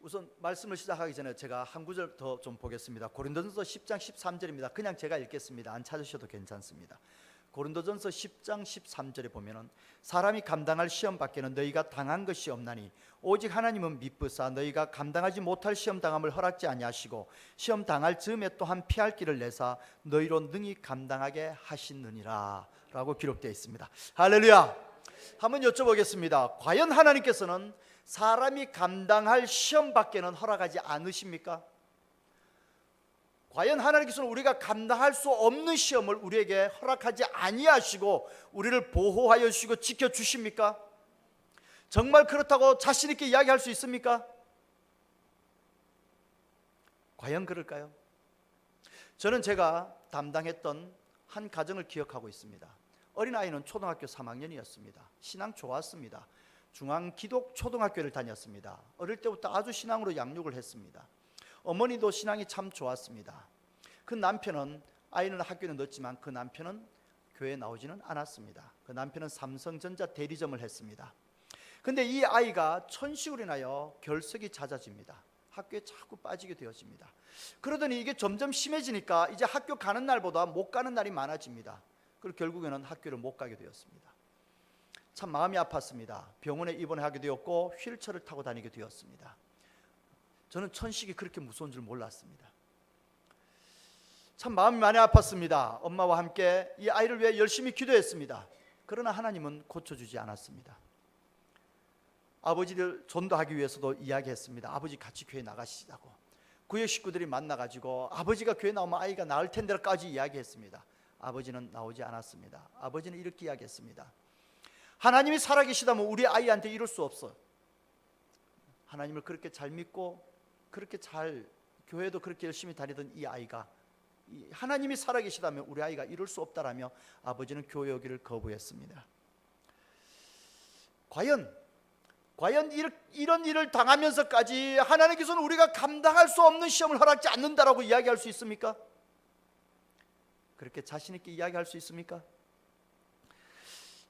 우선 말씀을 시작하기 전에 제가 한 구절 더 좀 보겠습니다. 고린도전서 10장 13절입니다. 그냥 제가 읽겠습니다. 안 찾으셔도 괜찮습니다. 고린도전서 10장 13절에 보면은 사람이 감당할 시험 밖에는 너희가 당한 것이 없나니 오직 하나님은 미쁘사 너희가 감당하지 못할 시험 당함을 허락지 아니하시고 시험 당할 즈음에 또한 피할 길을 내사 너희로 능히 감당하게 하시느니라 라고 기록되어 있습니다. 할렐루야. 한번 여쭤보겠습니다. 과연 하나님께서는 사람이 감당할 시험 밖에는 허락하지 않으십니까? 과연 하나님께서는 우리가 감당할 수 없는 시험을 우리에게 허락하지 아니하시고 우리를 보호하여 주시고 지켜주십니까? 정말 그렇다고 자신 있게 이야기할 수 있습니까? 과연 그럴까요? 저는 제가 담당했던 한 가정을 기억하고 있습니다. 어린아이는 초등학교 3학년이었습니다. 신앙 좋았습니다. 중앙기독초등학교를 다녔습니다. 어릴 때부터 아주 신앙으로 양육을 했습니다. 어머니도 신앙이 참 좋았습니다. 그 남편은, 아이는 학교에 넣었지만 그 남편은 교회에 나오지는 않았습니다. 그 남편은 삼성전자 대리점을 했습니다. 근데 이 아이가 천식으로 인하여 결석이 잦아집니다. 학교에 자꾸 빠지게 되어집니다. 그러더니 이게 점점 심해지니까 이제 학교 가는 날보다 못 가는 날이 많아집니다. 그리고 결국에는 학교를 못 가게 되었습니다. 참 마음이 아팠습니다. 병원에 입원하게 되었고 휠체어를 타고 다니게 되었습니다. 저는 천식이 그렇게 무서운 줄 몰랐습니다. 참 마음이 많이 아팠습니다. 엄마와 함께 이 아이를 위해 열심히 기도했습니다. 그러나 하나님은 고쳐주지 않았습니다. 아버지를 전도하기 위해서도 이야기했습니다. 아버지 같이 교회 나가시자고. 구역 식구들이 만나가지고 아버지가 교회 나오면 아이가 나을 텐데까지 이야기했습니다. 아버지는 나오지 않았습니다. 아버지는 이렇게 이야기했습니다. 하나님이 살아계시다면 우리 아이한테 이럴 수 없어. 하나님을 그렇게 잘 믿고 그렇게 잘 교회도 그렇게 열심히 다니던 이 아이가 하나님이 살아계시다면 우리 아이가 이럴 수 없다라며 아버지는 교회 오기를 거부했습니다. 과연 이런 일을 당하면서까지 하나님께서는 우리가 감당할 수 없는 시험을 허락지 않는다라고 이야기할 수 있습니까? 그렇게 자신 있게 이야기할 수 있습니까?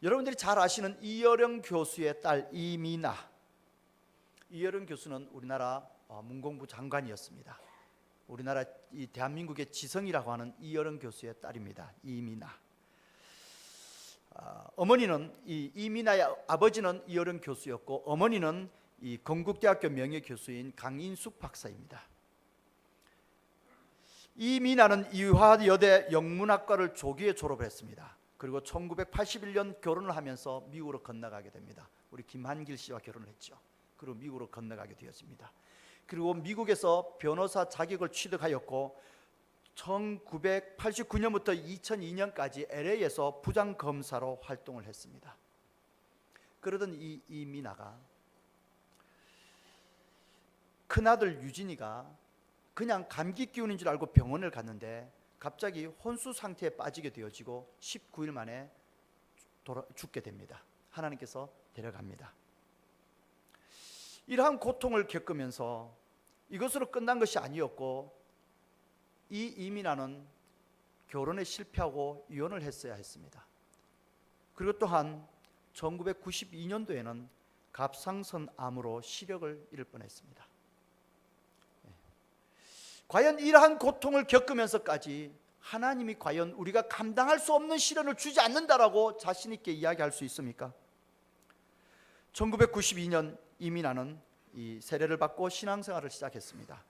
여러분들이 잘 아시는 이여령 교수의 딸 이미나. 이여령 교수는 우리나라 문공부 장관이었습니다. 우리나라 이 대한민국의 지성이라고 하는 이여령 교수의 딸입니다. 이미나. 어머니는 이미나의 아버지는 이여령 교수였고 어머니는 이 건국대학교 명예교수인 강인숙 박사입니다. 이미나는 이화여대 영문학과를 조기에 졸업을 했습니다. 그리고 1981년 결혼을 하면서 미국으로 건너가게 됩니다. 우리 김한길 씨와 결혼을 했죠. 그리고 미국으로 건너가게 되었습니다. 그리고 미국에서 변호사 자격을 취득하였고 1989년부터 2002년까지 LA에서 부장검사로 활동을 했습니다. 그러던 이미나가 큰아들 유진이가 그냥 감기 기운인 줄 알고 병원을 갔는데 갑자기 혼수 상태에 빠지게 되어지고 19일 만에 죽게 됩니다. 하나님께서 데려갑니다. 이러한 고통을 겪으면서 이것으로 끝난 것이 아니었고 이 이민아는 결혼에 실패하고 이혼을 했어야 했습니다. 그리고 또한 1992년도에는 갑상선 암으로 시력을 잃을 뻔했습니다. 과연 이러한 고통을 겪으면서까지 하나님이 과연 우리가 감당할 수 없는 시련을 주지 않는다라고 자신 있게 이야기할 수 있습니까? 1992년 이민아는 이 세례를 받고 신앙생활을 시작했습니다.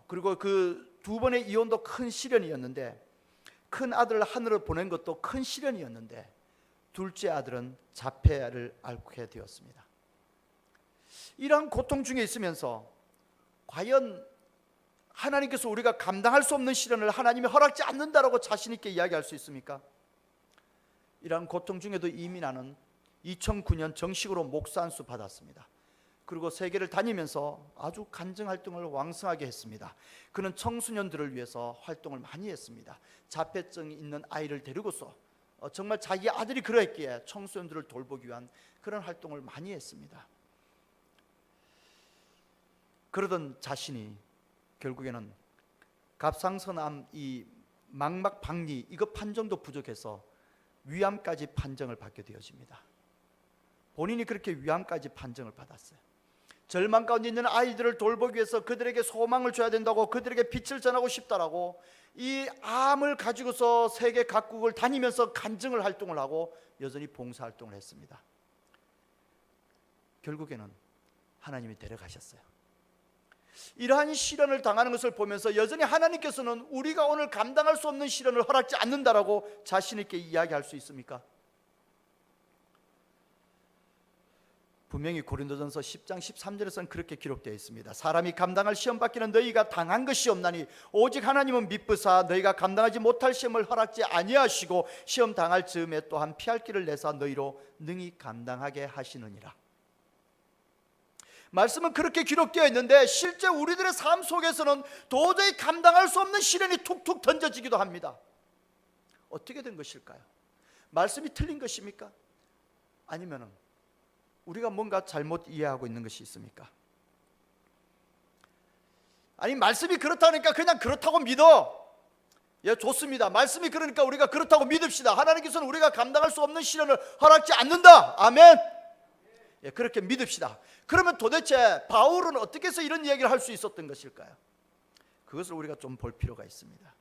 그리고 그 두 번의 이혼도 큰 시련이었는데 큰 아들을 하늘로 보낸 것도 큰 시련이었는데 둘째 아들은 자폐를 앓게 되었습니다. 이러한 고통 중에 있으면서 과연 하나님께서 우리가 감당할 수 없는 시련을 하나님이 허락지 않는다라고 자신 있게 이야기할 수 있습니까? 이러한 고통 중에도 이민아는 2009년 정식으로 목사 안수 받았습니다. 그리고 세계를 다니면서 아주 간증 활동을 왕성하게 했습니다. 그는 청소년들을 위해서 활동을 많이 했습니다. 자폐증이 있는 아이를 데리고서 정말 자기 아들이 그러했기에 청소년들을 돌보기 위한 그런 활동을 많이 했습니다. 그러던 자신이 결국에는 갑상선암 이 망막 박리 이거 판정도 부족해서 위암까지 판정을 받게 되어집니다. 본인이 그렇게 위암까지 판정을 받았어요. 절망 가운데 있는 아이들을 돌보기 위해서 그들에게 소망을 줘야 된다고, 그들에게 빛을 전하고 싶다라고 이 암을 가지고서 세계 각국을 다니면서 간증을 활동을 하고 여전히 봉사활동을 했습니다. 결국에는 하나님이 데려가셨어요. 이러한 시련을 당하는 것을 보면서 여전히 하나님께서는 우리가 오늘 감당할 수 없는 시련을 허락지 않는다라고 자신 있게 이야기할 수 있습니까? 분명히 고린도전서 10장 13절에서는 그렇게 기록되어 있습니다. 사람이 감당할 시험 받기는 너희가 당한 것이 없나니 오직 하나님은 미쁘사 너희가 감당하지 못할 시험을 허락지 아니하시고 시험 당할 즈음에 또한 피할 길을 내사 너희로 능히 감당하게 하시느니라. 말씀은 그렇게 기록되어 있는데 실제 우리들의 삶 속에서는 도저히 감당할 수 없는 시련이 툭툭 던져지기도 합니다. 어떻게 된 것일까요? 말씀이 틀린 것입니까? 아니면 우리가 뭔가 잘못 이해하고 있는 것이 있습니까? 아니, 말씀이 그렇다니까 그냥 그렇다고 믿어. 예, 좋습니다. 말씀이 그러니까 우리가 그렇다고 믿읍시다. 하나님께서는 우리가 감당할 수 없는 시련을 허락지 않는다. 아멘. 예, 그렇게 믿읍시다. 그러면 도대체 바울은 어떻게 해서 이런 이야기를 할 수 있었던 것일까요? 그것을 우리가 좀 볼 필요가 있습니다.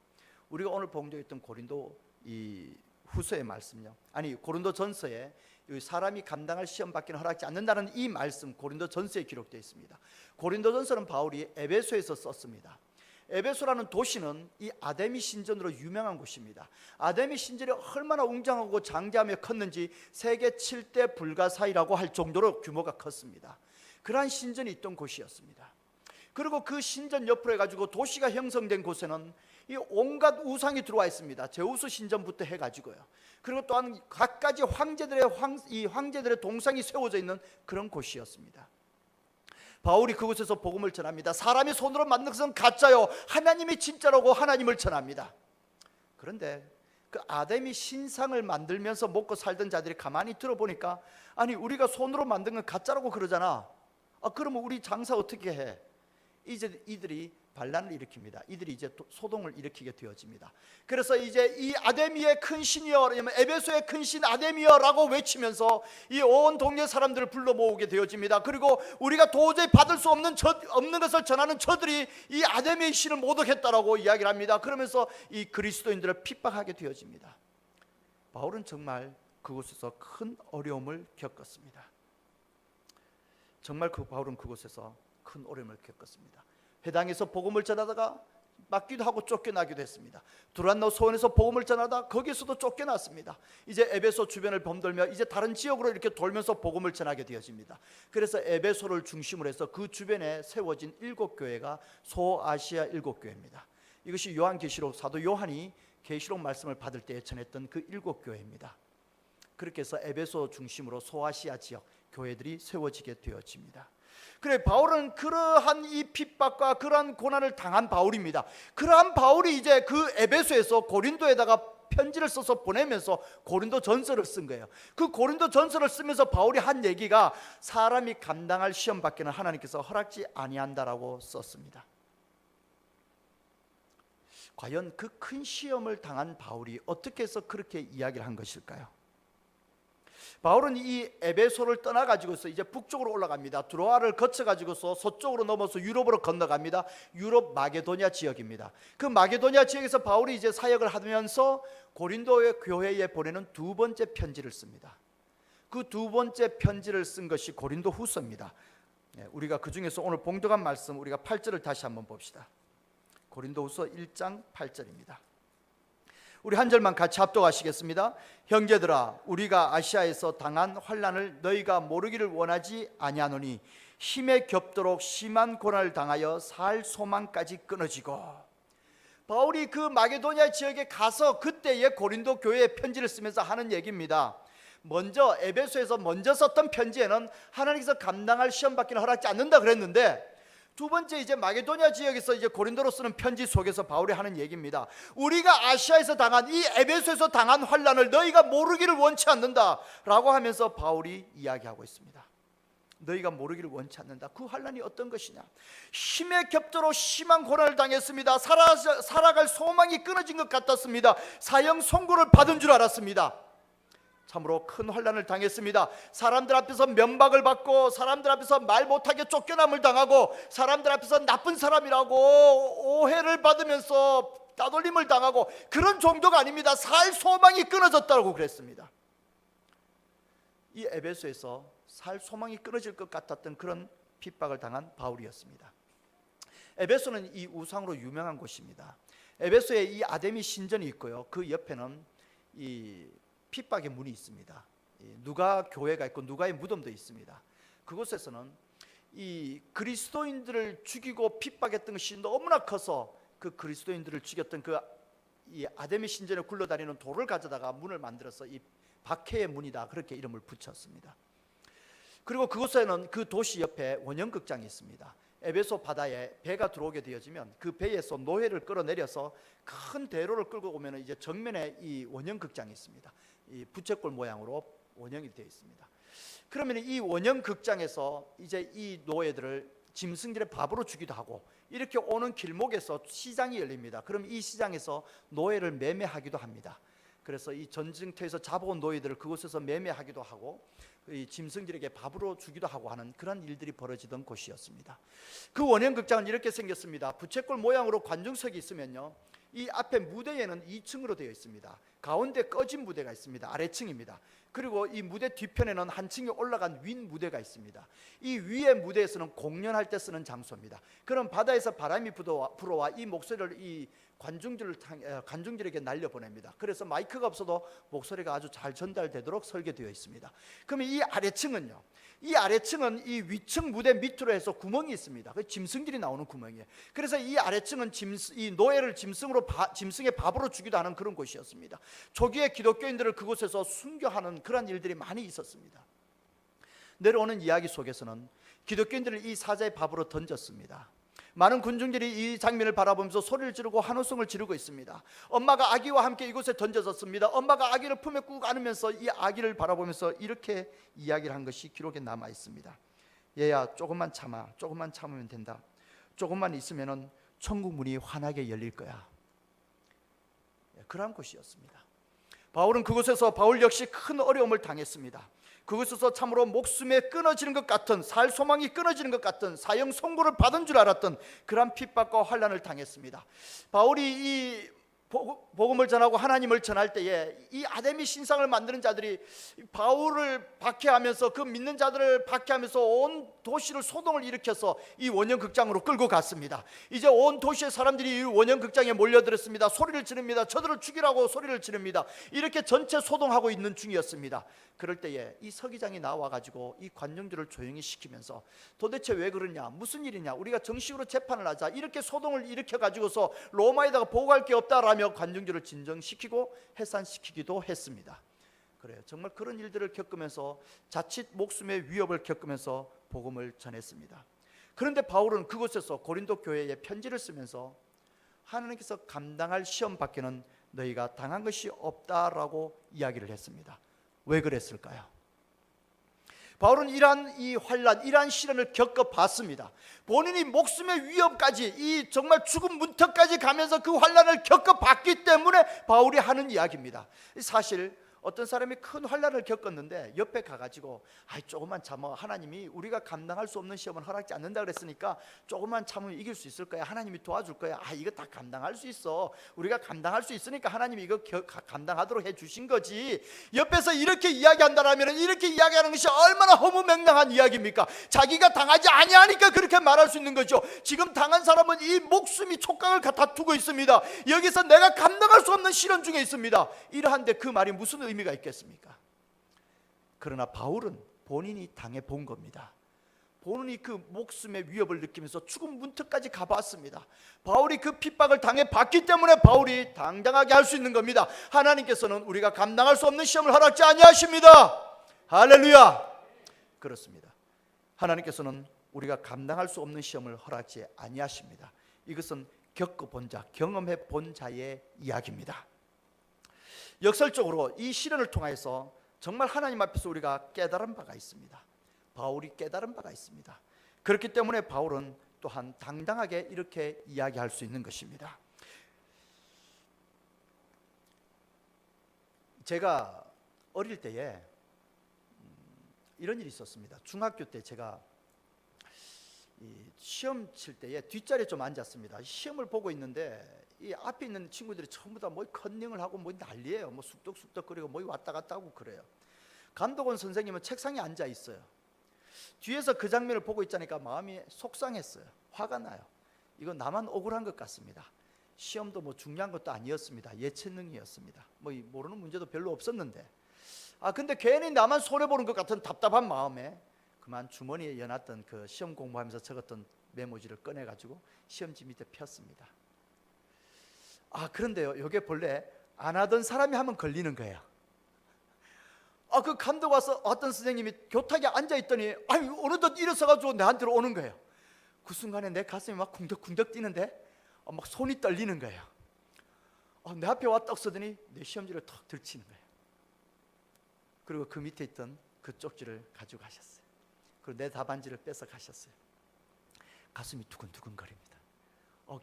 우리가 오늘 봉독했던 고린도 이 후서의 말씀요, 아니 고린도 전서에 사람이 감당할 시험 받기는 허락지 않는다는 이 말씀 고린도 전서에 기록되어 있습니다. 고린도 전서는 바울이 에베소에서 썼습니다. 에베소라는 도시는 이 아데미 신전으로 유명한 곳입니다. 아데미 신전이 얼마나 웅장하고 장대하며 컸는지 세계 7대 불가사의라고 할 정도로 규모가 컸습니다. 그러한 신전이 있던 곳이었습니다. 그리고 그 신전 옆으로 해가지고 도시가 형성된 곳에는 이 온갖 우상이 들어와 있습니다. 제우스 신전부터 해가지고요. 그리고 또한 각가지 황제들의 동상이 세워져 있는 그런 곳이었습니다. 바울이 그곳에서 복음을 전합니다. 사람이 손으로 만든 것은 가짜요, 하나님이 진짜라고 하나님을 전합니다. 그런데 그 아데미 신상을 만들면서 먹고 살던 자들이 가만히 들어보니까, 아니 우리가 손으로 만든 건 가짜라고 그러잖아. 그러면 우리 장사 어떻게 해? 이제 이들이 반란을 일으킵니다. 이들이 이제 소동을 일으키게 되어집니다. 그래서 이제 이 아데미의 큰 신이여, 에베소의 큰 신 아데미여라고 외치면서 이 온 동네 사람들을 불러 모으게 되어집니다. 그리고 우리가 도저히 받을 수 없는 것을 전하는 저들이 이 아데미의 신을 모독했다라고 이야기를 합니다. 그러면서 이 그리스도인들을 핍박하게 되어집니다. 바울은 정말 그곳에서 큰 어려움을 겪었습니다. 정말 바울은 그곳에서 큰 어려움을 겪었습니다. 회당에서 복음을 전하다가 맞기도 하고 쫓겨나기도 했습니다. 두란노 소원에서 복음을 전하다 거기서도 쫓겨났습니다. 이제 에베소 주변을 범돌며 이제 다른 지역으로 이렇게 돌면서 복음을 전하게 되어집니다. 그래서 에베소를 중심으로 해서 그 주변에 세워진 7교회가 소아시아 7교회입니다. 이것이 요한계시록 사도 요한이 계시록 말씀을 받을 때에 전했던 그 7교회입니다. 그렇게 해서 에베소 중심으로 소아시아 지역 교회들이 세워지게 되어집니다. 그래, 바울은 그러한 이 핍박과 그러한 고난을 당한 바울입니다. 그러한 바울이 이제 그 에베소에서 고린도에다가 편지를 써서 보내면서 고린도 전서를 쓴 거예요. 그 고린도 전서를 쓰면서 바울이 한 얘기가 사람이 감당할 시험 받기는 하나님께서 허락지 아니한다라고 썼습니다. 과연 그 큰 시험을 당한 바울이 어떻게 해서 그렇게 이야기를 한 것일까요? 바울은 이 에베소를 떠나가지고서 이제 북쪽으로 올라갑니다. 드로아를 거쳐가지고서 서쪽으로 넘어서 유럽으로 건너갑니다. 유럽 마게도냐 지역입니다. 그 마게도냐 지역에서 바울이 이제 사역을 하면서 고린도의 교회에 보내는 두 번째 편지를 씁니다. 그 두 번째 편지를 쓴 것이 고린도 후서입니다. 우리가 그 중에서 오늘 봉독한 말씀 우리가 8절을 다시 한번 봅시다. 고린도 후서 1장 8절입니다. 우리 한 절만 같이 합독하시겠습니다. 형제들아, 우리가 아시아에서 당한 환난을 너희가 모르기를 원하지 아니하노니 힘에 겹도록 심한 고난을 당하여 살 소망까지 끊어지고. 바울이 그 마게도냐 지역에 가서 그때의 고린도 교회에 편지를 쓰면서 하는 얘기입니다. 먼저 에베소에서 먼저 썼던 편지에는 하나님께서 감당할 시험 받기는 허락지 않는다 그랬는데, 두 번째 이제 마게도냐 지역에서 이제 고린도로 쓰는 편지 속에서 바울이 하는 얘기입니다. 우리가 아시아에서 당한 이 에베소에서 당한 환난을 너희가 모르기를 원치 않는다라고 하면서 바울이 이야기하고 있습니다. 너희가 모르기를 원치 않는다. 그 환난이 어떤 것이냐? 힘에 겹도록 심한 고난을 당했습니다. 살아갈 소망이 끊어진 것 같았습니다. 사형 선고를 받은 줄 알았습니다. 참으로 큰 환난을 당했습니다. 사람들 앞에서 면박을 받고, 사람들 앞에서 말 못하게 쫓겨남을 당하고, 사람들 앞에서 나쁜 사람이라고 오해를 받으면서 따돌림을 당하고, 그런 정도가 아닙니다. 살 소망이 끊어졌다고 그랬습니다. 이 에베소에서 살 소망이 끊어질 것 같았던 그런 핍박을 당한 바울이었습니다. 에베소는 이 우상으로 유명한 곳입니다. 에베소에 이 아데미 신전이 있고요, 그 옆에는 이 핍박의 문이 있습니다. 누가 교회가 있고 누가의 무덤도 있습니다. 그곳에서는 이 그리스도인들을 죽이고 핍박했던 것이 너무나 커서 그 그리스도인들을 죽였던 이 아데미 신전에 굴러다니는 돌을 가져다가 문을 만들어서 이 박해의 문이다, 그렇게 이름을 붙였습니다. 그리고 그곳에는 그 도시 옆에 원형극장이 있습니다. 에베소 바다에 배가 들어오게 되어지면 그 배에서 노예를 끌어내려서 큰 대로를 끌고 오면 이제 정면에 이 원형극장이 있습니다. 이 부채꼴 모양으로 원형이 되어 있습니다. 그러면 이 원형극장에서 이제 이 노예들을 짐승들의 밥으로 주기도 하고, 이렇게 오는 길목에서 시장이 열립니다. 그럼 이 시장에서 노예를 매매하기도 합니다. 그래서 이 전쟁터에서 잡아온 노예들을 그곳에서 매매하기도 하고, 이 짐승들에게 밥으로 주기도 하고 하는 그런 일들이 벌어지던 곳이었습니다. 그 원형극장은 이렇게 생겼습니다. 부채꼴 모양으로 관중석이 있으면요, 이 앞에 무대에는 2층으로 되어 있습니다. 가운데 꺼진 무대가 있습니다. 아래층입니다. 그리고 이 무대 뒤편에는 한 층이 올라간 윈 무대가 있습니다. 이 위의 무대에서는 공연할 때 쓰는 장소입니다. 그럼 바다에서 바람이 불어와 이 목소리를 이 관중들에게 날려보냅니다. 그래서 마이크가 없어도 목소리가 아주 잘 전달되도록 설계되어 있습니다. 그러면 이 아래층은요, 이 아래층은 이 위층 무대 밑으로 해서 구멍이 있습니다. 그 짐승들이 나오는 구멍이에요. 그래서 이 아래층은 이 노예를 짐승의 밥으로 주기도 하는 그런 곳이었습니다. 초기에 기독교인들을 그곳에서 순교하는 그런 일들이 많이 있었습니다. 내려오는 이야기 속에서는 기독교인들을 이 사자의 밥으로 던졌습니다. 많은 군중들이 이 장면을 바라보면서 소리를 지르고 환호성을 지르고 있습니다. 엄마가 아기와 함께 이곳에 던져졌습니다. 엄마가 아기를 품에 꾹 안으면서 이 아기를 바라보면서 이렇게 이야기를 한 것이 기록에 남아 있습니다. 얘야, 조금만 참아. 조금만 참으면 된다. 조금만 있으면은 천국 문이 환하게 열릴 거야. 그러한 곳이었습니다. 바울 역시 큰 어려움을 당했습니다. 그곳에서 참으로 목숨에 끊어지는 것 같은, 살 소망이 끊어지는 것 같은, 사형 선고를 받은 줄 알았던 그러한 핍박과 환난을 당했습니다. 바울이 이 복음을 전하고 하나님을 전할 때에 이 아데미 신상을 만드는 자들이 바울을 박해하면서, 그 믿는 자들을 박해하면서 온 도시를 소동을 일으켜서 이 원형극장으로 끌고 갔습니다. 이제 온 도시의 사람들이 이 원형극장에 몰려들었습니다. 소리를 지릅니다. 저들을 죽이라고 소리를 지릅니다. 이렇게 전체 소동하고 있는 중이었습니다. 그럴 때에 이 서기장이 나와가지고 이 관중들을 조용히 시키면서 도대체 왜 그러냐, 무슨 일이냐, 우리가 정식으로 재판을 하자, 이렇게 소동을 일으켜가지고서 로마에다가 보고할 게 없다라며 관중들을 진정시키고 해산시키기도 했습니다. 그래요. 정말 그런 일들을 겪으면서 자칫 목숨의 위협을 겪으면서 복음을 전했습니다. 그런데 바울은 그곳에서 고린도 교회에 편지를 쓰면서 하나님께서 감당할 시험 밖에는 너희가 당한 것이 없다라고 이야기를 했습니다. 왜 그랬을까요? 바울은 이러한 이 환난, 이러한 시련을 겪어봤습니다. 본인이 목숨의 위협까지, 이 정말 죽음 문턱까지 가면서 그 환난을 겪어봤기 때문에 바울이 하는 이야기입니다. 사실 어떤 사람이 큰 환난을 겪었는데 옆에 가가지고 조금만 참아, 하나님이 우리가 감당할 수 없는 시험은 허락지 않는다 그랬으니까 조금만 참으면 이길 수 있을 거야, 하나님이 도와줄 거야, 이거 다 감당할 수 있어, 우리가 감당할 수 있으니까 하나님이 이거 감당하도록 해주신 거지, 옆에서 이렇게 이야기한다라면 이렇게 이야기하는 것이 얼마나 허무맹랑한 이야기입니까? 자기가 당하지 아니하니까 그렇게 말할 수 있는 거죠. 지금 당한 사람은 이 목숨이 촉각을 다투고 있습니다. 여기서 내가 감당할 수 없는 시련 중에 있습니다. 이러한데 그 말이 무슨 의미가 있겠습니까? 그러나 바울은 본인이 당해 본 겁니다. 본인이 그 목숨의 위협을 느끼면서 죽음 문턱까지 가봤습니다. 바울이 그 핍박을 당해봤기 때문에 바울이 당당하게 할 수 있는 겁니다. 하나님께서는 우리가 감당할 수 없는 시험을 허락지 아니하십니다. 할렐루야. 그렇습니다. 하나님께서는 우리가 감당할 수 없는 시험을 허락지 아니하십니다. 이것은 겪어본 자, 경험해 본 자의 이야기입니다. 역설적으로 이 시련을 통해서 정말 하나님 앞에서 우리가 깨달은 바가 있습니다. 바울이 깨달은 바가 있습니다. 그렇기 때문에 바울은 또한 당당하게 이렇게 이야기할 수 있는 것입니다. 제가 어릴 때에 이런 일이 있었습니다. 중학교 때 제가 시험 칠 때에 뒷자리에 좀 앉았습니다. 시험을 보고 있는데 이 앞에 있는 친구들이 전부 다 뭐 컨닝을 하고 뭐 난리예요. 뭐 쑥덕쑥덕거리고 뭐 왔다 갔다 하고 그래요. 감독원 선생님은 책상에 앉아 있어요. 뒤에서 그 장면을 보고 있자니까 마음이 속상했어요. 화가 나요. 이거 나만 억울한 것 같습니다. 시험도 뭐 중요한 것도 아니었습니다. 예체능이었습니다. 뭐 모르는 문제도 별로 없었는데, 근데 괜히 나만 손해보는 것 같은 답답한 마음에 그만 주머니에 여놨던 그 시험 공부하면서 적었던 메모지를 꺼내가지고 시험지 밑에 폈습니다. 그런데요, 이게 본래 안 하던 사람이 하면 걸리는 거예요. 그 감독 와서 어떤 선생님이 교탁에 앉아있더니 어느덧 일어서가지고 내한테로 오는 거예요. 그 순간에 내 가슴이 막 쿵덕쿵덕 뛰는데 막 손이 떨리는 거예요. 내 앞에 와 떡 서더니 내 시험지를 턱 들치는 거예요. 그리고 그 밑에 있던 그 쪽지를 가지고 가셨어요. 그리고 내 답안지를 뺏어 가셨어요. 가슴이 두근두근거립니다.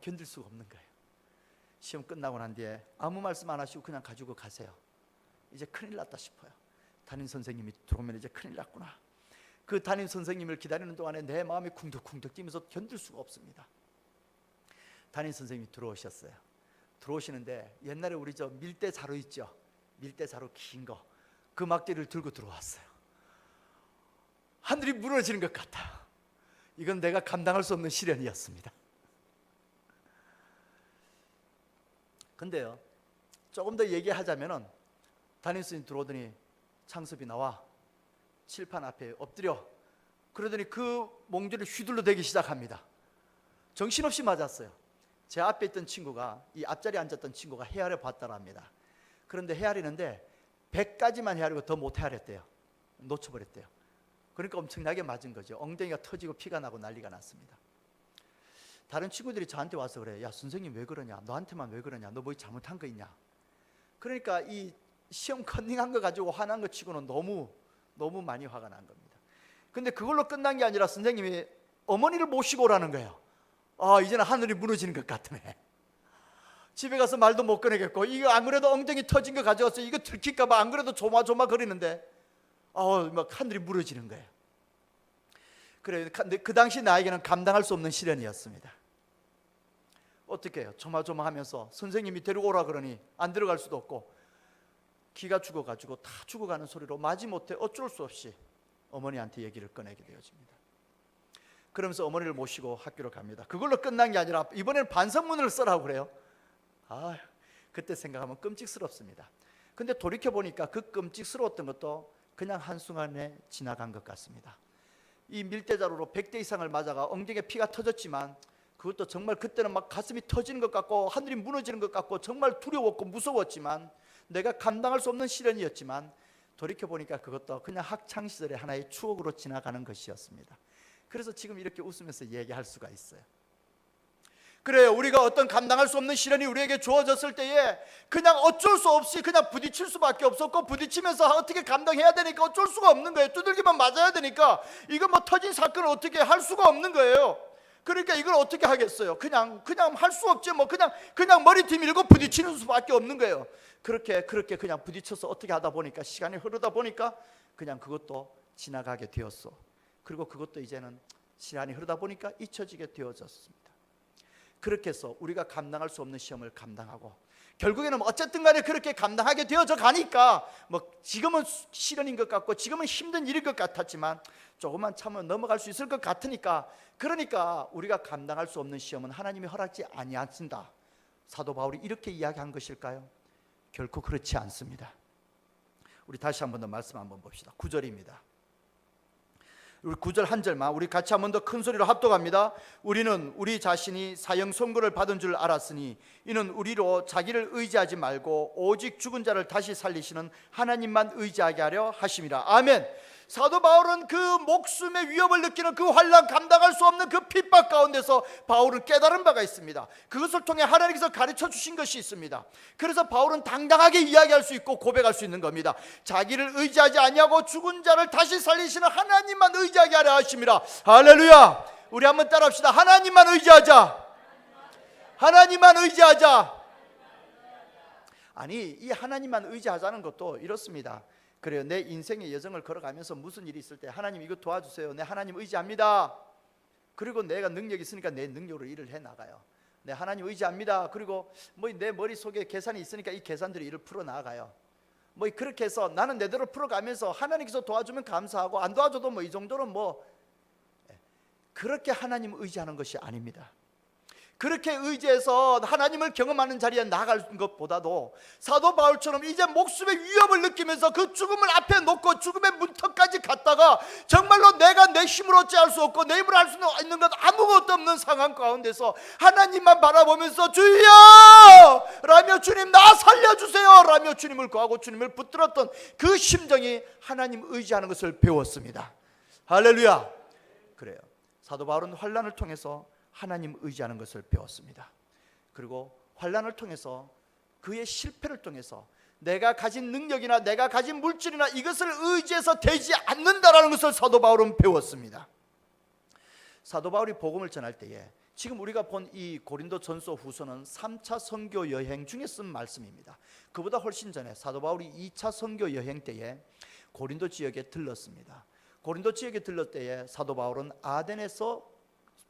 견딜 수가 없는 거예요. 시험 끝나고 난 뒤에 아무 말씀 안 하시고 그냥 가지고 가세요. 이제 큰일 났다 싶어요. 담임 선생님이 들어오면 이제 큰일 났구나. 그 담임 선생님을 기다리는 동안에 내 마음이 쿵덕쿵덕 뛰면서 견딜 수가 없습니다. 담임 선생님이 들어오셨어요. 들어오시는데 옛날에 우리 저 밀대 자루 있죠? 밀대 자루 긴 거, 그 막대를 들고 들어왔어요. 하늘이 무너지는 것 같아요. 이건 내가 감당할 수 없는 시련이었습니다. 근데요, 조금 더 얘기하자면은 담임 선생님 들어오더니 창섭이 나와 칠판 앞에 엎드려. 그러더니 그 몽주를 휘둘러 대기 시작합니다. 정신없이 맞았어요. 제 앞에 있던 친구가, 이 앞자리에 앉았던 친구가 헤아려 봤다랍니다. 그런데 헤아리는데 100가지만 헤아리고 더 못 헤아렸대요. 놓쳐버렸대요. 그러니까 엄청나게 맞은 거죠. 엉덩이가 터지고 피가 나고 난리가 났습니다. 다른 친구들이 저한테 와서 그래요. 야, 선생님 왜 그러냐? 너한테만 왜 그러냐? 너 뭐 잘못한 거 있냐? 그러니까 이 시험 컨닝한 거 가지고 화난 거 치고는 너무 많이 화가 난 겁니다. 근데 그걸로 끝난 게 아니라 선생님이 어머니를 모시고 오라는 거예요. 이제는 하늘이 무너지는 것 같으네. 집에 가서 말도 못 꺼내겠고, 이거 안 그래도 엉덩이 터진 거 가져와서 이거 들킬까 봐 안 그래도 조마조마 거리는데 막 하늘이 무너지는 거예요. 그래, 그 당시 나에게는 감당할 수 없는 시련이었습니다. 어떻게 해요? 조마조마하면서 선생님이 데리고 오라 그러니 안 들어갈 수도 없고, 기가 죽어가지고 다 죽어가는 소리로 마지못해 어쩔 수 없이 어머니한테 얘기를 꺼내게 되어집니다. 그러면서 어머니를 모시고 학교로 갑니다. 그걸로 끝난 게 아니라 이번에는 반성문을 써라고 그래요. 그때 생각하면 끔찍스럽습니다. 근데 돌이켜보니까 그 끔찍스러웠던 것도 그냥 한순간에 지나간 것 같습니다. 이 밀대자루로 100대 이상을 맞아가 엉덩이에 피가 터졌지만, 그것도 정말 그때는 막 가슴이 터지는 것 같고 하늘이 무너지는 것 같고 정말 두려웠고 무서웠지만, 내가 감당할 수 없는 시련이었지만, 돌이켜보니까 그것도 그냥 학창시절의 하나의 추억으로 지나가는 것이었습니다. 그래서 지금 이렇게 웃으면서 얘기할 수가 있어요. 그래요, 우리가 어떤 감당할 수 없는 시련이 우리에게 주어졌을 때에 그냥 어쩔 수 없이 그냥 부딪힐 수밖에 없었고, 부딪히면서 어떻게 감당해야 되니까 어쩔 수가 없는 거예요. 두들기만 맞아야 되니까 이거 뭐 터진 사건을 어떻게 할 수가 없는 거예요. 그러니까 이걸 어떻게 하겠어요? 그냥 할 수 없지 뭐. 그냥 머리 뒤밀고 부딪히는 수밖에 없는 거예요. 그렇게 그냥 부딪혀서 어떻게 하다 보니까, 시간이 흐르다 보니까 그냥 그것도 지나가게 되었어. 그리고 그것도 이제는 시간이 흐르다 보니까 잊혀지게 되어졌습니다. 그렇게 해서 우리가 감당할 수 없는 시험을 감당하고, 결국에는 어쨌든 간에 그렇게 감당하게 되어져 가니까 뭐 지금은 시련인 것 같고 지금은 힘든 일일 것 같았지만 조금만 참으면 넘어갈 수 있을 것 같으니까, 그러니까 우리가 감당할 수 없는 시험은 하나님이 허락지 아니하신다. 사도 바울이 이렇게 이야기한 것일까요? 결코 그렇지 않습니다. 우리 다시 한 번 더 말씀 한번 봅시다. 9절입니다. 우리 9절 한 절만 우리 같이 한 번 더 큰 소리로 합독합니다. 우리는 우리 자신이 사형 선고를 받은 줄 알았으니 이는 우리로 자기를 의지하지 말고 오직 죽은 자를 다시 살리시는 하나님만 의지하게 하려 하심이라. 아멘. 사도 바울은 그 목숨의 위협을 느끼는 그 환난, 감당할 수 없는 그 핍박 가운데서 바울은 깨달은 바가 있습니다. 그것을 통해 하나님께서 가르쳐 주신 것이 있습니다. 그래서 바울은 당당하게 이야기할 수 있고 고백할 수 있는 겁니다. 자기를 의지하지 아니하고 죽은 자를 다시 살리시는 하나님만 의지하게 하려 하심이라. 할렐루야. 우리 한번 따라합시다. 하나님만 의지하자. 하나님만 의지하자. 아니, 이 하나님만 의지하자는 것도 이렇습니다. 그래요. 내 인생의 여정을 걸어가면서 무슨 일이 있을 때 하나님 이거 도와주세요. 내 하나님 의지합니다. 그리고 내가 능력이 있으니까 내 능력으로 일을 해 나가요. 내 하나님 의지합니다. 그리고 뭐 내 머릿속에 계산이 있으니까 이 계산대로 일을 풀어 나가요. 뭐 그렇게 해서 나는 내대로 풀어가면서 하나님께서 도와주면 감사하고 안 도와줘도 뭐 이 정도는 뭐 그렇게 하나님 의지하는 것이 아닙니다. 그렇게 의지해서 하나님을 경험하는 자리에 나아갈 것보다도 사도 바울처럼 이제 목숨의 위협을 느끼면서 그 죽음을 앞에 놓고 죽음의 문턱까지 갔다가 정말로 내가 내 힘으로 어찌할 수 없고 내 힘으로 할 수 있는 것 아무것도 없는 상황 가운데서 하나님만 바라보면서 주여 라며 주님 나 살려주세요 라며 주님을 구하고 주님을 붙들었던 그 심정이 하나님 의지하는 것을 배웠습니다. 할렐루야. 그래요. 사도 바울은 환난을 통해서 하나님 의지하는 것을 배웠습니다. 그리고 환난을 통해서 그의 실패를 통해서 내가 가진 능력이나 내가 가진 물질이나 이것을 의지해서 되지 않는다라는 것을 사도 바울은 배웠습니다. 사도 바울이 복음을 전할 때에 지금 우리가 본 이 고린도전서 후서는 3차 선교 여행 중에 쓴 말씀입니다. 그보다 훨씬 전에 사도 바울이 2차 선교 여행 때에 고린도 지역에 들렀습니다. 고린도 지역에 들렀을 때에 사도 바울은 아덴에서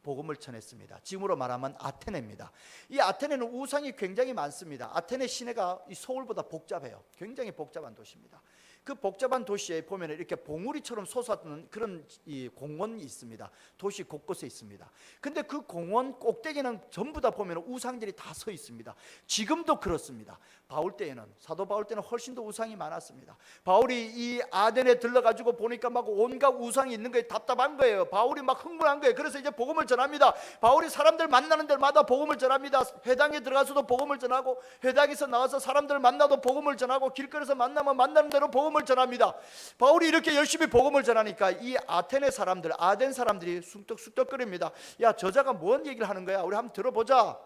복음을 전했습니다. 지금으로 말하면 아테네입니다. 이 아테네는 우상이 굉장히 많습니다. 아테네 시내가 이 서울보다 복잡해요. 굉장히 복잡한 도시입니다. 그 복잡한 도시에 보면 이렇게 봉우리처럼 솟아있는 그런 이 공원이 있습니다. 도시 곳곳에 있습니다. 근데 그 공원 꼭대기는 전부 다 보면 우상들이 다 서 있습니다. 지금도 그렇습니다. 바울 때에는, 사도 바울 때는 훨씬 더 우상이 많았습니다. 바울이 이 아덴에 들러가지고 보니까 막 온갖 우상이 있는 거에 답답한 거예요. 바울이 막 흥분한 거예요. 그래서 이제 복음을 전합니다. 바울이 사람들 만나는 데마다 복음을 전합니다. 회당에 들어가서도 복음을 전하고, 회당에서 나와서 사람들 만나도 복음을 전하고, 길거리에서 만나면 만나는 대로 복음을 전합니다. 바울이 이렇게 열심히 복음을 전하니까 이 아테네 사람들, 아덴 사람들이 쑥덕쑥덕거립니다. 야, 저자가 뭔 얘기를 하는 거야? 우리 한번 들어보자.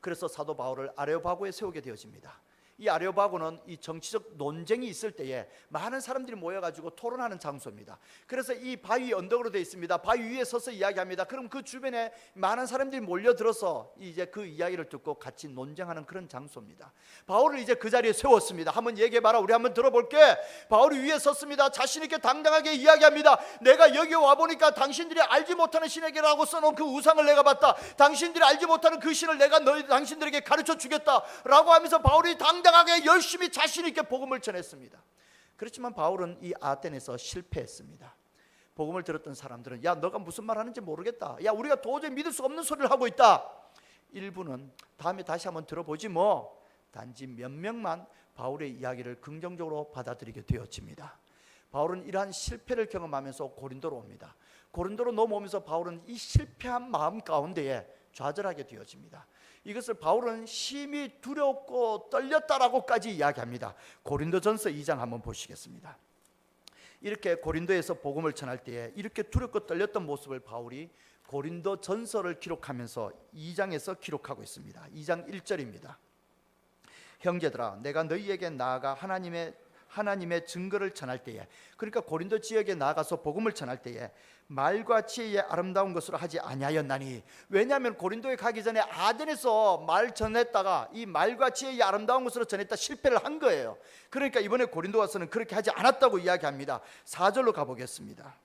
그래서 사도 바울을 아레오바고에 세우게 되어집니다. 이 아레오바고는 이 정치적 논쟁이 있을 때에 많은 사람들이 모여가지고 토론하는 장소입니다. 그래서 이 바위 언덕으로 되어 있습니다. 바위 위에 서서 이야기합니다. 그럼 그 주변에 많은 사람들이 몰려들어서 이제 그 이야기를 듣고 같이 논쟁하는 그런 장소입니다. 바울을 이제 그 자리에 세웠습니다. 한번 얘기해봐라. 우리 한번 들어볼게. 바울이 위에 섰습니다. 자신 있게 당당하게 이야기합니다. 내가 여기 와보니까 당신들이 알지 못하는 신에게라고 써놓은 그 우상을 내가 봤다. 당신들이 알지 못하는 그 신을 내가 당신들에게 가르쳐 주겠다 라고 하면서 바울이 당당하게 열심히 자신 있게 복음을 전했습니다. 그렇지만 바울은 이 아덴에서 실패했습니다. 복음을 들었던 사람들은 야, 너가 무슨 말 하는지 모르겠다. 야, 우리가 도저히 믿을 수 없는 소리를 하고 있다. 일부는 다음에 다시 한번 들어보지 뭐. 단지 몇 명만 바울의 이야기를 긍정적으로 받아들이게 되어집니다. 바울은 이러한 실패를 경험하면서 고린도로 옵니다. 고린도로 넘어오면서 바울은 이 실패한 마음 가운데에 좌절하게 되어집니다. 이것을 바울은 심히 두렵고 떨렸다라고까지 이야기합니다. 고린도전서 2장 한번 보시겠습니다. 이렇게 고린도에서 복음을 전할 때에 이렇게 두렵고 떨렸던 모습을 바울이 고린도전서를 기록하면서 2장에서 기록하고 있습니다. 2장 1절입니다. 형제들아, 내가 너희에게 나아가 하나님의 증거를 전할 때에, 그러니까 고린도 지역에 나가서 복음을 전할 때에 말과 지혜의 아름다운 것으로 하지 아니하였나니. 왜냐하면 고린도에 가기 전에 아덴에서 말 전했다가 이 말과 지혜의 아름다운 것으로 전했다 실패를 한 거예요. 그러니까 이번에 고린도 와서는 그렇게 하지 않았다고 이야기합니다. 4절로 가보겠습니다.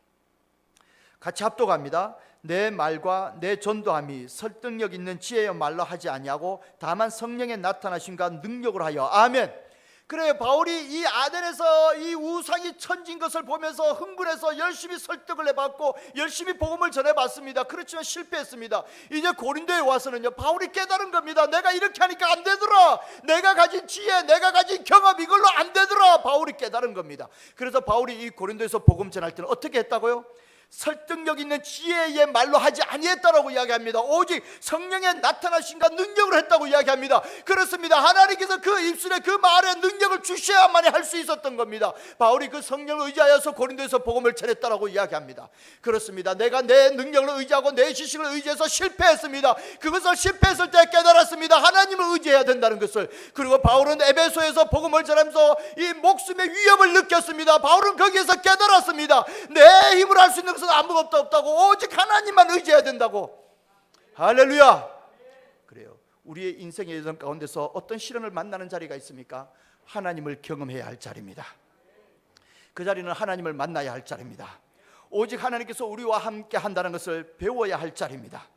같이 합독합니다. 내 말과 내 전도함이 설득력 있는 지혜의 말로 하지 아니하고 다만 성령의 나타나심과 능력으로 하여. 아멘. 그래, 바울이 이 아덴에서 이 우상이 천진 것을 보면서 흥분해서 열심히 설득을 해봤고 열심히 복음을 전해봤습니다. 그렇지만 실패했습니다. 이제 고린도에 와서는요, 바울이 깨달은 겁니다. 내가 이렇게 하니까 안 되더라. 내가 가진 지혜, 내가 가진 경험, 이걸로 안 되더라. 바울이 깨달은 겁니다. 그래서 바울이 이 고린도에서 복음 전할 때는 어떻게 했다고요? 설득력 있는 지혜의 말로 하지 아니했다라고 이야기합니다. 오직 성령의 나타나심과 능력으로 했다고 이야기합니다. 그렇습니다. 하나님께서 그 입술에 그 말에 능력을 주셔야만이 할 수 있었던 겁니다. 바울이 그 성령을 의지하여서 고린도에서 복음을 전했다라고 이야기합니다. 그렇습니다. 내가 내 능력을 의지하고 내 지식을 의지해서 실패했습니다. 그것을 실패했을 때 깨달았습니다. 하나님을 의지해야 된다는 것을. 그리고 바울은 에베소에서 복음을 전하면서 이 목숨의 위협을 느꼈습니다. 바울은 거기에서 깨달았습니다. 내 힘으로 할 수 있는 아무것도 없다고, 오직 하나님만 의지해야 된다고. 할렐루야. 그래요. 우리의 인생의 여정 가운데서 어떤 시련을 만나는 자리가 있습니까? 하나님을 경험해야 할 자리입니다. 그 자리는 하나님을 만나야 할 자리입니다. 오직 하나님께서 우리와 함께 한다는 것을 배워야 할 자리입니다.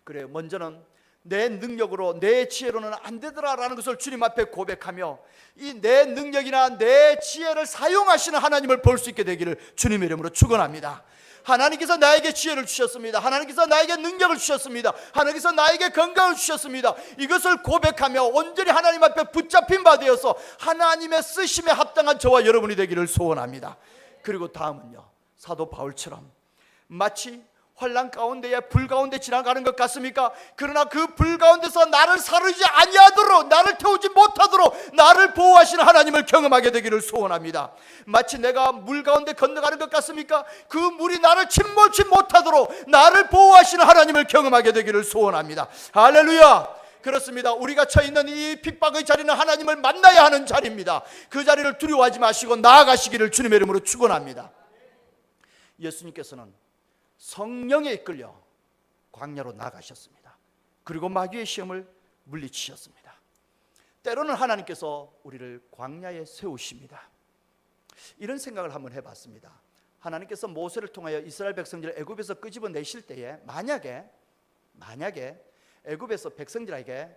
그래요. 먼저는 내 능력으로 내 지혜로는 안 되더라라는 것을 주님 앞에 고백하며 이 내 능력이나 내 지혜를 사용하시는 하나님을 볼 수 있게 되기를 주님의 이름으로 축원합니다. 하나님께서 나에게 지혜를 주셨습니다. 하나님께서 나에게 능력을 주셨습니다. 하나님께서 나에게 건강을 주셨습니다. 이것을 고백하며 온전히 하나님 앞에 붙잡힌 바 되어서 하나님의 쓰심에 합당한 저와 여러분이 되기를 소원합니다. 그리고 다음은요, 사도 바울처럼 마치 환난 가운데에 불 가운데 지나가는 것 같습니까? 그러나 그 불 가운데서 나를 사르지 아니하도록, 나를 태우지 못하도록 나를 보호하시는 하나님을 경험하게 되기를 소원합니다. 마치 내가 물 가운데 건너가는 것 같습니까? 그 물이 나를 침몰치 못하도록 나를 보호하시는 하나님을 경험하게 되기를 소원합니다. 할렐루야. 그렇습니다. 우리가 처해 있는 이 핍박의 자리는 하나님을 만나야 하는 자리입니다. 그 자리를 두려워하지 마시고 나아가시기를 주님의 이름으로 축원합니다. 예수님께서는 성령에 이끌려 광야로 나가셨습니다. 그리고 마귀의 시험을 물리치셨습니다. 때로는 하나님께서 우리를 광야에 세우십니다. 이런 생각을 한번 해봤습니다. 하나님께서 모세를 통하여 이스라엘 백성들을 애굽에서 끄집어내실 때에 만약에 애굽에서 백성들에게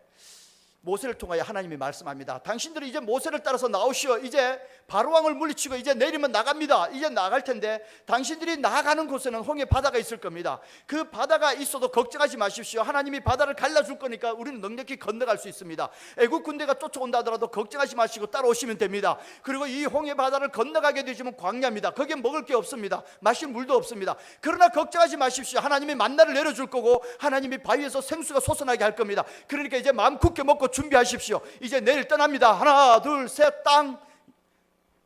모세를 통하여 하나님이 말씀합니다. 당신들이 이제 모세를 따라서 나오시오. 이제 바로왕을 물리치고 이제 내리면 나갑니다. 이제 나갈 텐데 당신들이 나가는 곳에는 홍해 바다가 있을 겁니다. 그 바다가 있어도 걱정하지 마십시오. 하나님이 바다를 갈라줄 거니까 우리는 넉넉히 건너갈 수 있습니다. 애국 군대가 쫓아온다 하더라도 걱정하지 마시고 따라오시면 됩니다. 그리고 이 홍해 바다를 건너가게 되시면 광야입니다. 거기에 먹을 게 없습니다. 마실 물도 없습니다. 그러나 걱정하지 마십시오. 하나님이 만나를 내려줄 거고 하나님이 바위에서 생수가 솟아나게 할 겁니다. 그러니까 이제 마음 굳게 먹고 준비하십시오. 이제 내일 떠납니다. 하나 둘 셋 땅.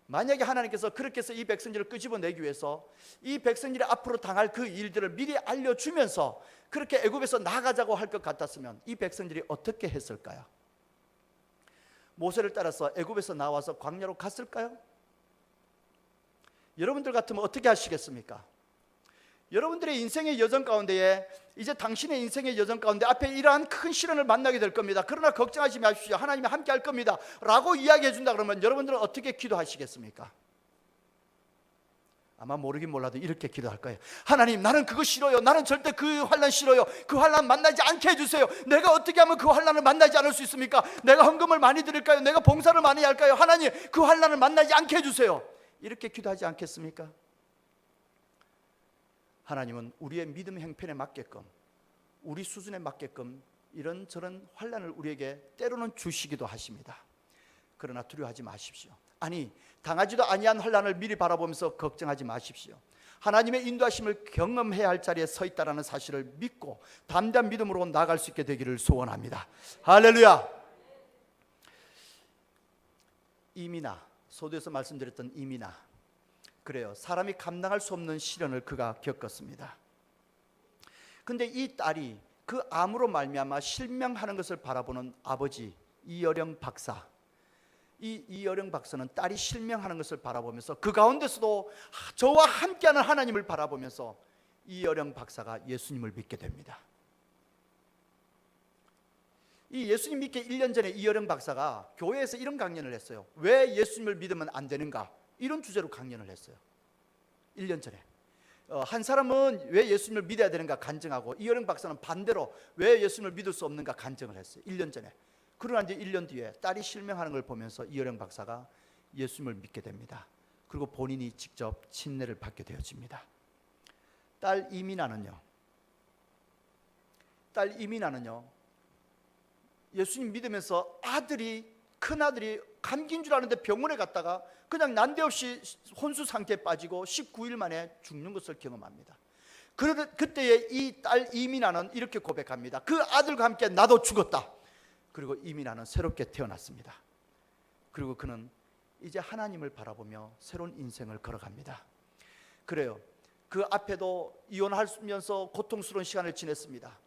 만약에 하나님께서 그렇게 해서 이 백성들을 끄집어내기 위해서 이 백성들이 앞으로 당할 그 일들을 미리 알려주면서 그렇게 애굽에서 나가자고 할 것 같았으면 이 백성들이 어떻게 했을까요? 모세를 따라서 애굽에서 나와서 광야로 갔을까요? 여러분들 같으면 어떻게 하시겠습니까? 여러분들의 인생의 여정 가운데에 이제 당신의 인생의 여정 가운데 앞에 이러한 큰 시련을 만나게 될 겁니다. 그러나 걱정하지 마십시오. 하나님이 함께 할 겁니다 라고 이야기해 준다 그러면 여러분들은 어떻게 기도하시겠습니까? 아마 모르긴 몰라도 이렇게 기도할 거예요. 하나님, 나는 그거 싫어요. 나는 절대 그 환난 싫어요. 그 환난 만나지 않게 해주세요. 내가 어떻게 하면 그 환난을 만나지 않을 수 있습니까? 내가 헌금을 많이 드릴까요? 내가 봉사를 많이 할까요? 하나님, 그 환난을 만나지 않게 해주세요. 이렇게 기도하지 않겠습니까? 하나님은 우리의 믿음 형편에 맞게끔, 우리 수준에 맞게끔 이런저런 환난을 우리에게 때로는 주시기도 하십니다. 그러나 두려워하지 마십시오. 아니, 당하지도 아니한 환난을 미리 바라보면서 걱정하지 마십시오. 하나님의 인도하심을 경험해야 할 자리에 서 있다는 사실을 믿고 담대한 믿음으로 나아갈 수 있게 되기를 소원합니다. 할렐루야. 이미나, 소도에서 말씀드렸던 이미나, 그래요. 사람이 감당할 수 없는 시련을 그가 겪었습니다. 근데 이 딸이 그 암으로 말미암아 실명하는 것을 바라보는 아버지 이어령 박사, 이 이어령 박사는 딸이 실명하는 것을 바라보면서 그 가운데서도 저와 함께하는 하나님을 바라보면서 이어령 박사가 예수님을 믿게 됩니다. 이 예수님 믿기 1년 전에 이어령 박사가 교회에서 이런 강연을 했어요. 왜 예수님을 믿으면 안 되는가? 이런 주제로 강연을 했어요. 1년 전에 한 사람은 왜 예수님을 믿어야 되는가 간증하고 이어령 박사는 반대로 왜 예수님을 믿을 수 없는가 간증을 했어요. 1년 전에. 그러나 이제 1년 뒤에 딸이 실명하는 걸 보면서 이어령 박사가 예수님을 믿게 됩니다. 그리고 본인이 직접 침례를 받게 되어집니다. 딸 이민아는요, 예수님 믿으면서 큰아들이 감기인 줄 아는데 병원에 갔다가 그냥 난데없이 혼수 상태에 빠지고 19일 만에 죽는 것을 경험합니다. 그때에 이 딸 이민아는 이렇게 고백합니다. 그 아들과 함께 나도 죽었다. 그리고 이민아는 새롭게 태어났습니다. 그리고 그는 이제 하나님을 바라보며 새로운 인생을 걸어갑니다. 그래요. 그 앞에도 이혼하면서 고통스러운 시간을 지냈습니다.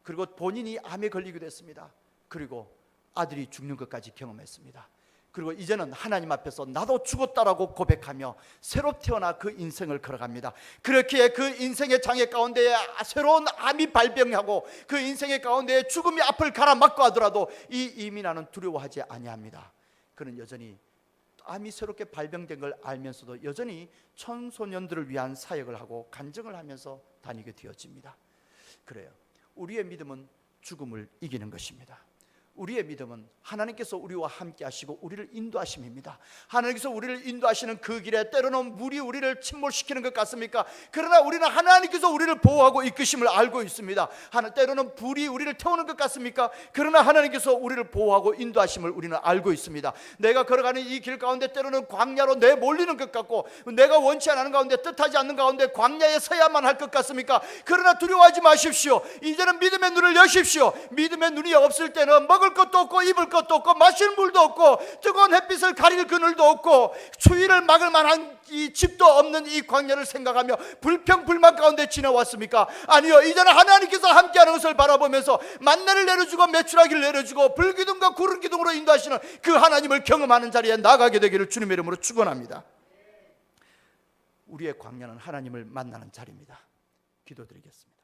그리고 본인이 암에 걸리기도 했습니다. 그리고 아들이 죽는 것까지 경험했습니다. 그리고 이제는 하나님 앞에서 나도 죽었다라고 고백하며 새로 태어나 그 인생을 걸어갑니다. 그렇기에 그 인생의 장애 가운데 새로운 암이 발병하고 그 인생의 가운데 죽음이 앞을 가로막고 하더라도 이 이민아는 두려워하지 아니합니다. 그는 여전히 암이 새롭게 발병된 걸 알면서도 여전히 청소년들을 위한 사역을 하고 간증을 하면서 다니게 되어집니다. 그래요. 우리의 믿음은 죽음을 이기는 것입니다. 우리의 믿음은 하나님께서 우리와 함께 하시고 우리를 인도하심입니다. 하나님께서 우리를 인도하시는 그 길에 때로는 물이 우리를 침몰시키는 것 같습니까? 그러나 우리는 하나님께서 우리를 보호하고 이끄심을 알고 있습니다. 때로는 불이 우리를 태우는 것 같습니까? 그러나 하나님께서 우리를 보호하고 인도하심을 우리는 알고 있습니다. 내가 걸어가는 이 길 가운데 때로는 광야로 내몰리는 것 같고 내가 원치 않는 가운데 뜻하지 않는 가운데 광야에 서야만 할 것 같습니까? 그러나 두려워하지 마십시오. 이제는 믿음의 눈을 여십시오. 믿음의 눈이 없을 때는 먹을 것도 없고 입을 것도 없고 마실 물도 없고 뜨거운 햇빛을 가릴 그늘도 없고 추위를 막을 만한 이 집도 없는 이 광야를 생각하며 불평불만 가운데 지나왔습니까? 아니요, 이제는 하나님께서 함께하는 것을 바라보면서 만나를 내려주고 메추라기를 내려주고 불기둥과 구름기둥으로 인도하시는 그 하나님을 경험하는 자리에 나가게 되기를 주님의 이름으로 축원합니다. 우리의 광야는 하나님을 만나는 자리입니다. 기도드리겠습니다.